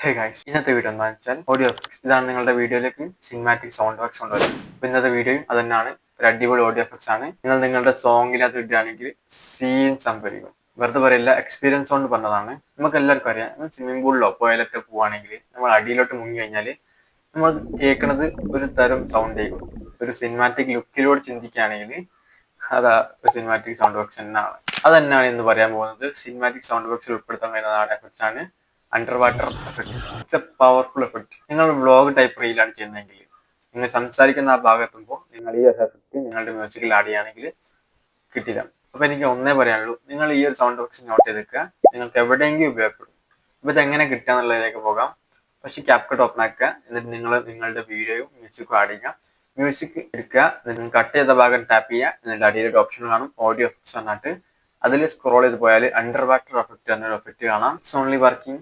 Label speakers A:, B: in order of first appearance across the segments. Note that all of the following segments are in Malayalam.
A: ഹേ ഗൈസ്, ഇന്നത്തെ വീഡിയോ എന്താണെന്ന് വെച്ചാൽ ഓഡിയോ എഫക്ട്സ്. ഇതാണ് നിങ്ങളുടെ വീഡിയോയിലേക്ക് സിനിമാറ്റിക് സൗണ്ട് എഫക്ട്സ് കൊണ്ടുവരും. അപ്പോൾ ഇന്നത്തെ വീഡിയോയും അത് തന്നെയാണ്. ഒരു അടിപൊളി ഓഡിയോ എഫക്ട്സ് ആണ്. നിങ്ങൾ നിങ്ങളുടെ സോങ്ങിൽ അത് ഇടുകയാണെങ്കിൽ സീൻ സംഭവിക്കും. വെറുതെ പറയില്ല, എക്സ്പീരിയൻസ് കൊണ്ട് പറഞ്ഞതാണ്. നമുക്ക് എല്ലാവർക്കും അറിയാം, സ്വിമ്മിംഗ് പൂളിലോ പുഴയിലൊക്കെ പോവുകയാണെങ്കിൽ നമ്മൾ അടിയിലോട്ട് മുങ്ങി കഴിഞ്ഞാൽ നമ്മൾ കേൾക്കുന്നത് ഒരു തരം സൗണ്ട് ആയിരിക്കും. ഒരു സിനിമാറ്റിക് ലുക്കിലൂടെ ചിന്തിക്കുകയാണെങ്കിൽ അതാ ഒരു സിനിമാറ്റിക് സൗണ്ട് എഫക്ട്സ് തന്നെയാണ്. അത് തന്നെയാണ് ഇന്ന് പറയാൻ പോകുന്നത്. സിനിമാറ്റിക് സൗണ്ട് എഫക്ട്സിൽ ഉൾപ്പെടുത്താൻ കഴിയുന്ന എഫക്ട്സ് ആണ് under water effect. It's A powerful effect. നിങ്ങൾ വ്ളോഗ് ടൈപ്പ് റീലാണ് ചെയ്യുന്നതെങ്കിൽ നിങ്ങൾ സംസാരിക്കുന്ന ആ ഭാഗത്തുമ്പോൾ നിങ്ങൾ ഈ എഫക്ട് നിങ്ങളുടെ മ്യൂസിക്കിൽ ആഡ് ചെയ്യുകയാണെങ്കിൽ കിട്ടില്ല. അപ്പൊ എനിക്ക് ഒന്നേ പറയാനുള്ളൂ, നിങ്ങൾ ഈ ഒരു സൗണ്ട് എഫക്ട്സ് നോട്ട് ചെയ്തേക്കുക. നിങ്ങൾക്ക് എവിടെയെങ്കിലും ഉപയോഗപ്പെടും. അപ്പൊ ഇതെങ്ങനെ കിട്ടുക എന്നുള്ളതിലേക്ക് പോകാം. പക്ഷേ ക്യാപ്കട്ട് ഓപ്പൺ ആക്കുക, എന്നിട്ട് നിങ്ങൾ നിങ്ങളുടെ വീഡിയോയും മ്യൂസിക്കും ആഡ് ചെയ്യുക. മ്യൂസിക് എടുക്കുക, എന്നിട്ട് കട്ട് ചെയ്ത ഭാഗം ടാപ്പ് ചെയ്യുക, എന്നിട്ട് അടിയിലൊരു ഓപ്ഷൻ കാണും ഓഡിയോ എഫക്ട്സ് എന്നിട്ട് അതിൽ സ്ക്രോൾ ചെയ്ത് പോയാൽ അണ്ടർ വാട്ടർ എഫക്ട് എന്നൊരു എഫക്ട് കാണാം. It's only working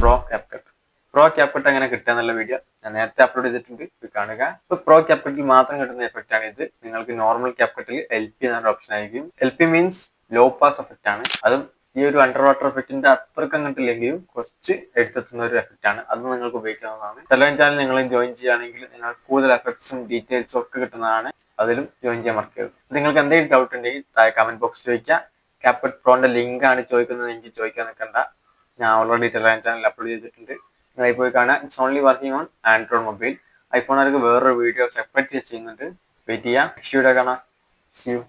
A: pro CapCut. Pro CapCut എങ്ങനെ കിട്ടുക എന്നുള്ള വീഡിയോ ഞാൻ നേരത്തെ അപ്ലോഡ് ചെയ്തിട്ടുണ്ട്, ഇത് കാണുക. ഇപ്പൊ പ്രോ ക്യാപ്കട്ടിൽ മാത്രം കിട്ടുന്ന എഫക്റ്റ് ആണ് ഇത്. നിങ്ങൾക്ക് നോർമൽ ക്യാപ്കട്ടിൽ എൽ പി എന്നൊരു ഓപ്ഷൻ ആയിരിക്കും. L P means low pass effect ആണ്. അതും ഈ ഒരു അണ്ടർ വാട്ടർ എഫക്റ്റിന്റെ അത്രക്ക് അങ്ങോട്ടില്ലെങ്കിലും കുറച്ച് എടുത്തെത്തുന്ന ഒരു എഫക്റ്റ് ആണ്. അത് നിങ്ങൾക്ക് ഉപയോഗിക്കാവുന്നതാണ്. ടെലഗ്രാം ചാനൽ നിങ്ങൾ ജോയിൻ ചെയ്യുകയാണെങ്കിൽ നിങ്ങൾക്ക് കൂടുതൽ എഫക്ട്സും ഡീറ്റെയിൽസും ഒക്കെ കിട്ടുന്നതാണ്. അതിലും ജോയിൻ ചെയ്യാൻ മറക്കരുത്. നിങ്ങൾക്ക് എന്തെങ്കിലും ഡൗട്ട് ഉണ്ടെങ്കിൽ താഴെ കമന്റ് ബോക്സിൽ ചോദിക്കുക. ക്യാപ്കട്ട് പ്രോന്റെ ലിങ്ക് ആണ് ചോദിക്കുന്നത്, എനിക്ക് ചോദിക്കാൻ നിൽക്കണ്ട. ഞാൻ ഓൾറെഡി ടെലഗ്രാം ചാനൽ അപ്ലോഡ് ചെയ്തിട്ടുണ്ട്, നിങ്ങളായി പോയി കാണാം. It's only working on Android mobile. ഐഫോണുകാർക്ക് വേറൊരു വീഡിയോ സെപ്പറേറ്റ് ചെയ്യുന്നുണ്ട്. വെയിറ്റ് ചെയ്യാം. നെക്സ്റ്റ് വീഡിയോ കാണാം. See U.